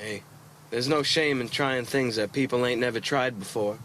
Hey, there's no shame in trying things that people ain't never tried before.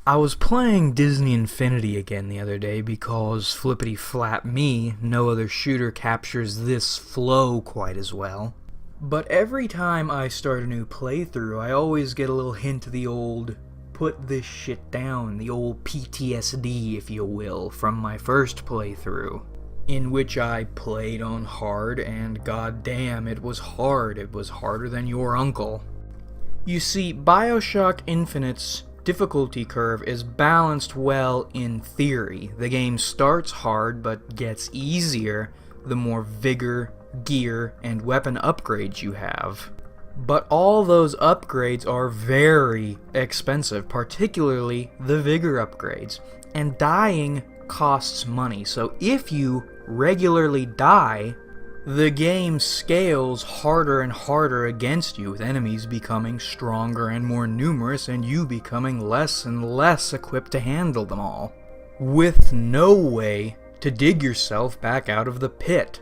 I was playing Disney Infinity again the other day because flippity flap me, no other shooter captures this flow quite as well. But every time I start a new playthrough, I always get a little hint of the old put this shit down, the old PTSD, if you will, from my first playthrough, in which I played on hard, and goddamn, it was hard. It was harder than your uncle. You see, BioShock Infinite's difficulty curve is balanced well in theory. The game starts hard, but gets easier the more vigor, gear, and weapon upgrades you have. But all those upgrades are very expensive, particularly the vigor upgrades, and dying costs money, so if you regularly die, the game scales harder and harder against you, with enemies becoming stronger and more numerous, and you becoming less and less equipped to handle them all, with no way to dig yourself back out of the pit.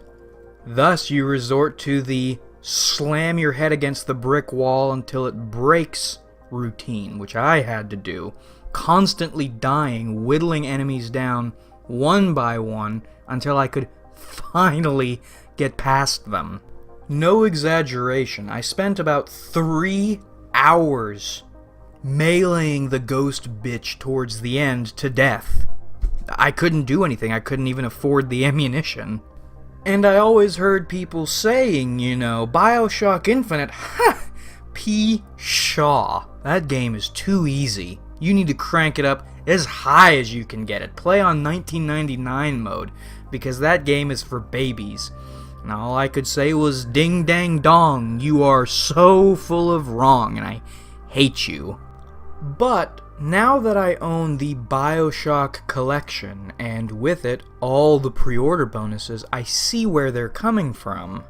Thus, you resort to the slam your head against the brick wall until it breaks routine, which I had to do, constantly dying, whittling enemies down one by one until I could finally get past them. No exaggeration, I spent about 3 hours meleeing the ghost bitch towards the end to death. I couldn't do anything, I couldn't even afford the ammunition. And I always heard people saying, BioShock Infinite, P-Shaw. That game is too easy. You need to crank it up as high as you can get it. Play on 1999 mode, because that game is for babies. And all I could say was, ding dang dong, you are so full of wrong, and I hate you. But now that I own the BioShock collection, and with it all the pre-order bonuses, I see where they're coming from.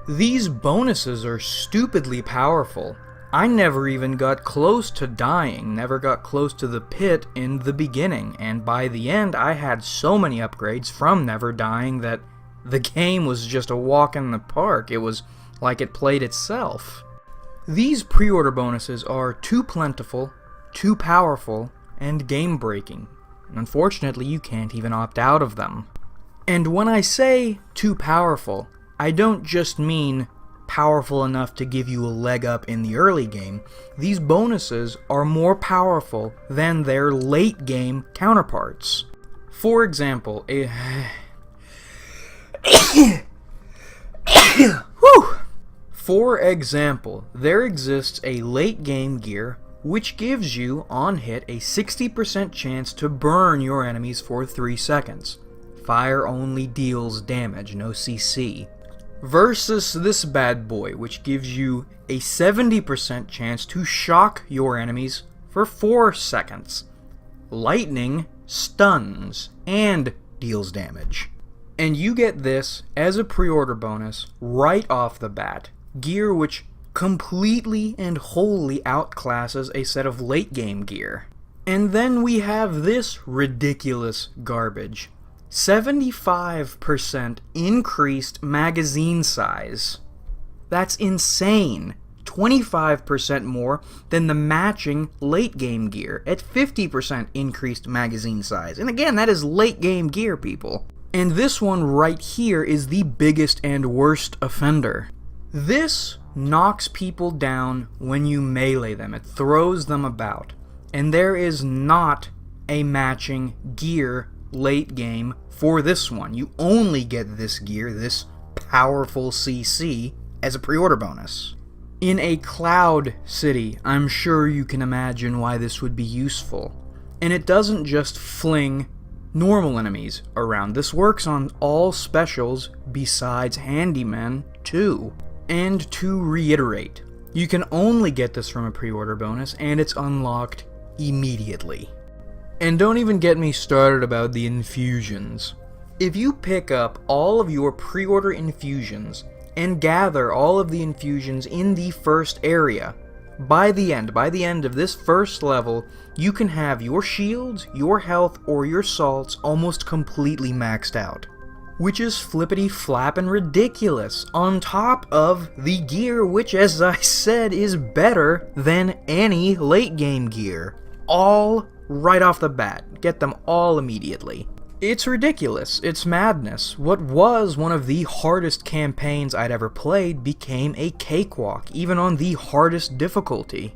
These bonuses are stupidly powerful. I never even got close to dying, never got close to the pit in the beginning, and by the end I had so many upgrades from never dying that the game was just a walk in the park. It was like it played itself. These pre-order bonuses are too plentiful, too powerful, and game-breaking. Unfortunately, you can't even opt out of them. And when I say too powerful, I don't just mean powerful enough to give you a leg up in the early game. These bonuses are more powerful than their late-game counterparts. For example, For example, there exists a late-game gear which gives you, on hit, a 60% chance to burn your enemies for 3 seconds. Fire only deals damage, no CC. Versus this bad boy, which gives you a 70% chance to shock your enemies for 4 seconds. Lightning stuns and deals damage. And you get this as a pre-order bonus right off the bat. Gear which completely and wholly outclasses a set of late-game gear. And then we have this ridiculous garbage. 75% increased magazine size. That's insane. 25% more than the matching late-game gear at 50% increased magazine size. And again, that is late-game gear, people. And this one right here is the biggest and worst offender. This knocks people down when you melee them. It throws them about. And there is not a matching gear late game for this one. You only get this gear, this powerful CC, as a pre-order bonus. In a cloud city, I'm sure you can imagine why this would be useful. And it doesn't just fling normal enemies around. This works on all specials besides handymen too. And to reiterate, you can only get this from a pre-order bonus, and it's unlocked immediately. And don't even get me started about the infusions. If you pick up all of your pre-order infusions and gather all of the infusions in the first area, by the end of this first level, you can have your shields, your health, or your salts almost completely maxed out. which is flippity flappin' ridiculous, on top of the gear which, as I said, is better than any late game gear. All right off the bat. Get them all immediately. It's ridiculous. It's madness. What was one of the hardest campaigns I'd ever played became a cakewalk, even on the hardest difficulty.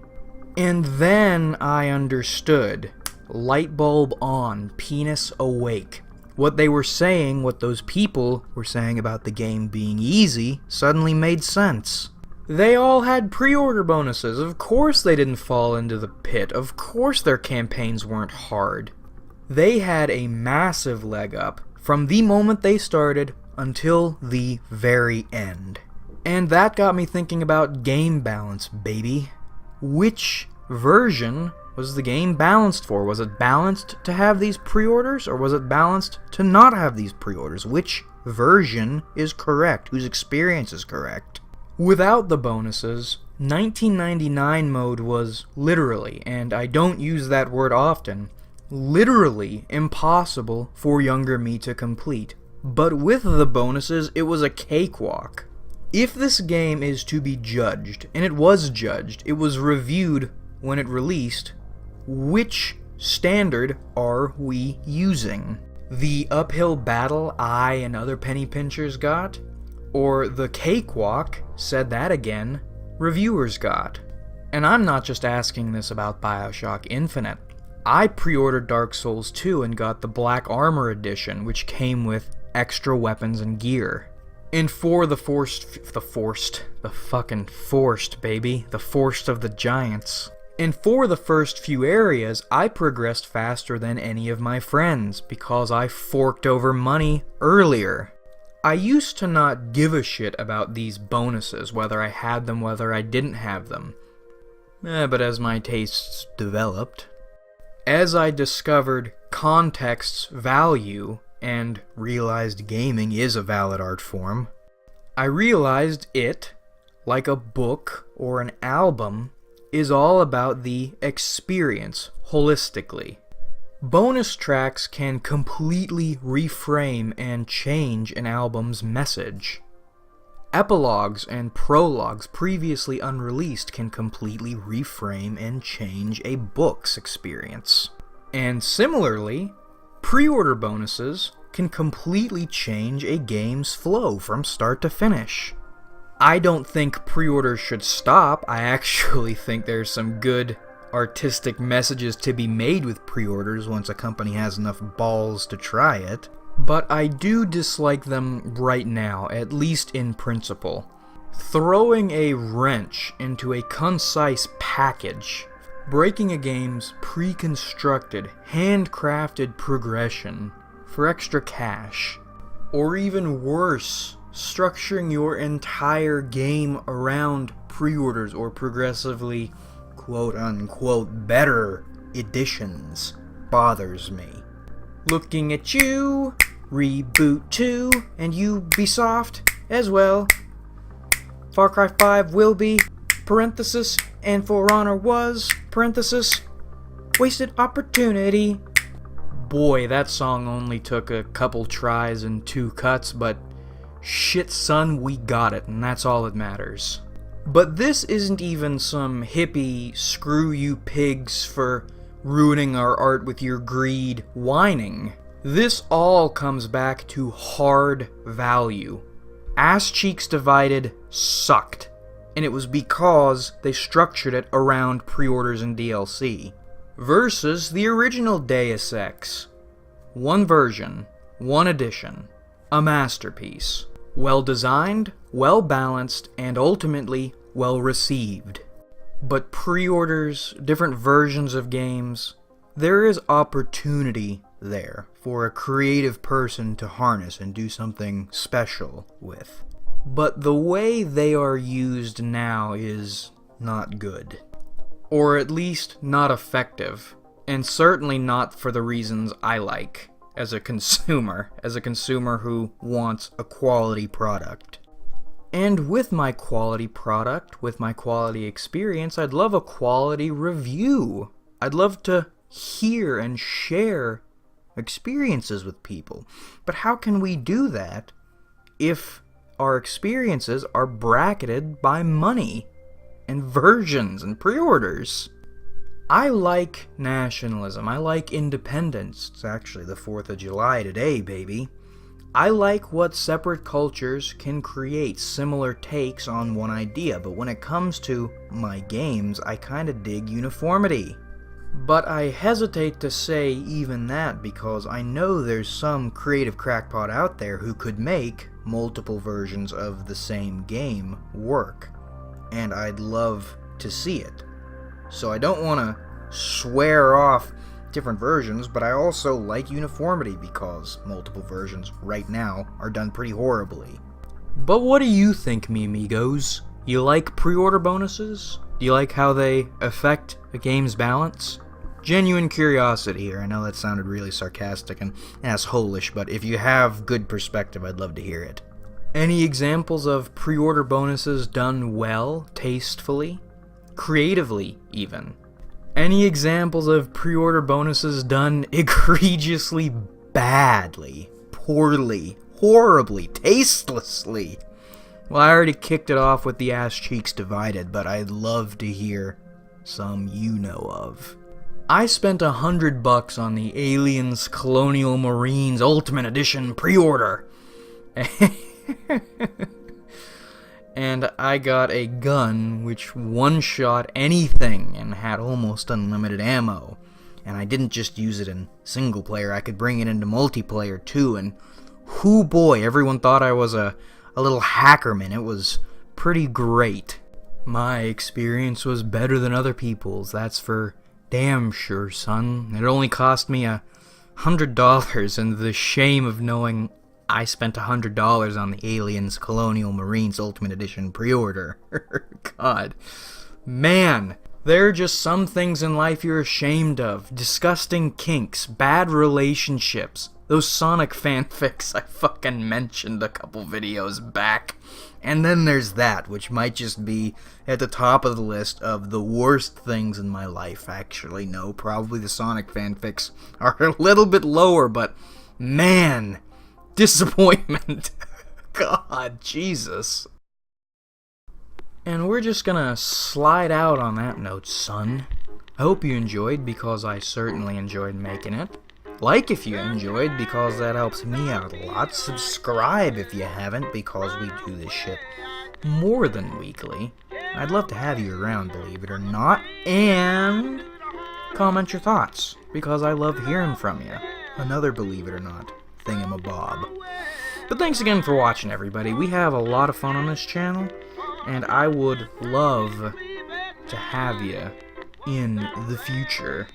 And then I understood. Light bulb on, penis awake. What they were saying, what those people were saying about the game being easy, suddenly made sense. They all had pre-order bonuses. Of course they didn't fall into the pit. Of course their campaigns weren't hard. They had a massive leg up from the moment they started until the very end. And that got me thinking about game balance, baby. Which version was the game balanced for? Was it balanced to have these pre-orders, or was it balanced to not have these pre-orders? Which version is correct? Whose experience is correct? Without the bonuses, 1999 mode was literally, and I don't use that word often, literally impossible for younger me to complete. But with the bonuses, it was a cakewalk. If this game is to be judged, and it was judged, it was reviewed when it released, which standard are we using? The uphill battle I and other penny pinchers got? Or the cakewalk, said that again, reviewers got? And I'm not just asking this about BioShock Infinite. I pre-ordered Dark Souls 2 and got the Black Armor Edition, which came with extra weapons and gear. And for the forced of the giants. And for the first few areas, I progressed faster than any of my friends, because I forked over money earlier. I used to not give a shit about these bonuses, whether I had them, whether I didn't have them. But as my tastes developed, as I discovered context's value, and realized gaming is a valid art form, I realized it, like a book or an album, is all about the experience, holistically. Bonus tracks can completely reframe and change an album's message. Epilogues and prologues previously unreleased can completely reframe and change a book's experience. And similarly, pre-order bonuses can completely change a game's flow from start to finish. I don't think pre-orders should stop. I actually think there's some good artistic messages to be made with pre-orders once a company has enough balls to try it. But I do dislike them right now, at least in principle. Throwing a wrench into a concise package, breaking a game's pre-constructed, handcrafted progression for extra cash, or even worse, structuring your entire game around pre-orders or progressively quote-unquote better editions bothers me. Looking at you, Reboot 2, and Ubisoft as well. Far Cry 5 will be, parenthesis, and For Honor was, parenthesis, wasted opportunity. Boy, that song only took a couple tries and 2 cuts, but shit son, we got it, and that's all that matters. But this isn't even some hippie, screw you pigs for ruining our art with your greed whining. This all comes back to hard value. Ass Cheeks Divided sucked, and it was because they structured it around pre-orders and DLC. Versus the original Deus Ex. One version, one edition, a masterpiece. Well designed, well balanced, and ultimately well received. But pre-orders, different versions of games, there is opportunity there for a creative person to harness and do something special with. But the way they are used now is not good. Or at least not effective. And certainly not for the reasons I like as a consumer who wants a quality product. And with my quality product, with my quality experience, I'd love a quality review. I'd love to hear and share experiences with people. But how can we do that if our experiences are bracketed by money and versions and pre-orders? I like nationalism. I like independence. It's actually the 4th of July today, baby. I like what separate cultures can create similar takes on one idea, but when it comes to my games, I kinda dig uniformity. But I hesitate to say even that because I know there's some creative crackpot out there who could make multiple versions of the same game work, and I'd love to see it. So I don't want to swear off different versions, but I also like uniformity because multiple versions right now are done pretty horribly. But what do you think, me amigos? You like pre-order bonuses? Do you like how they affect a game's balance? Genuine curiosity here. I know that sounded really sarcastic and asshole-ish, but if you have good perspective, I'd love to hear it. Any examples of pre-order bonuses done well, tastefully, creatively even? Any examples of pre-order bonuses done egregiously badly, poorly, horribly, tastelessly? Well, I already kicked it off with the ass cheeks divided, but I'd love to hear some you know of. I spent $100 on the Aliens Colonial Marines Ultimate Edition pre-order. And I got a gun which one-shot anything and had almost unlimited ammo. And I didn't just use it in single player, I could bring it into multiplayer too, and whoo boy, everyone thought I was a little hackerman. It was pretty great. My experience was better than other people's, that's for damn sure, son. It only cost me $100, and the shame of knowing I spent $100 on the Aliens Colonial Marines Ultimate Edition pre-order. God. Man, there are just some things in life you're ashamed of. Disgusting kinks, bad relationships, those Sonic fanfics I fucking mentioned a couple videos back. And then there's that, which might just be at the top of the list of the worst things in my life. Actually, no, probably the Sonic fanfics are a little bit lower, but man, disappointment. God, Jesus. And we're just gonna slide out on that note, son. I hope you enjoyed, because I certainly enjoyed making it. Like if you enjoyed, because that helps me out a lot. Subscribe if you haven't, because we do this shit more than weekly. I'd love to have you around, believe it or not. And comment your thoughts, because I love hearing from you. Another believe it or not thingamabob. But thanks again for watching, everybody. We have a lot of fun on this channel, and I would love to have you in the future.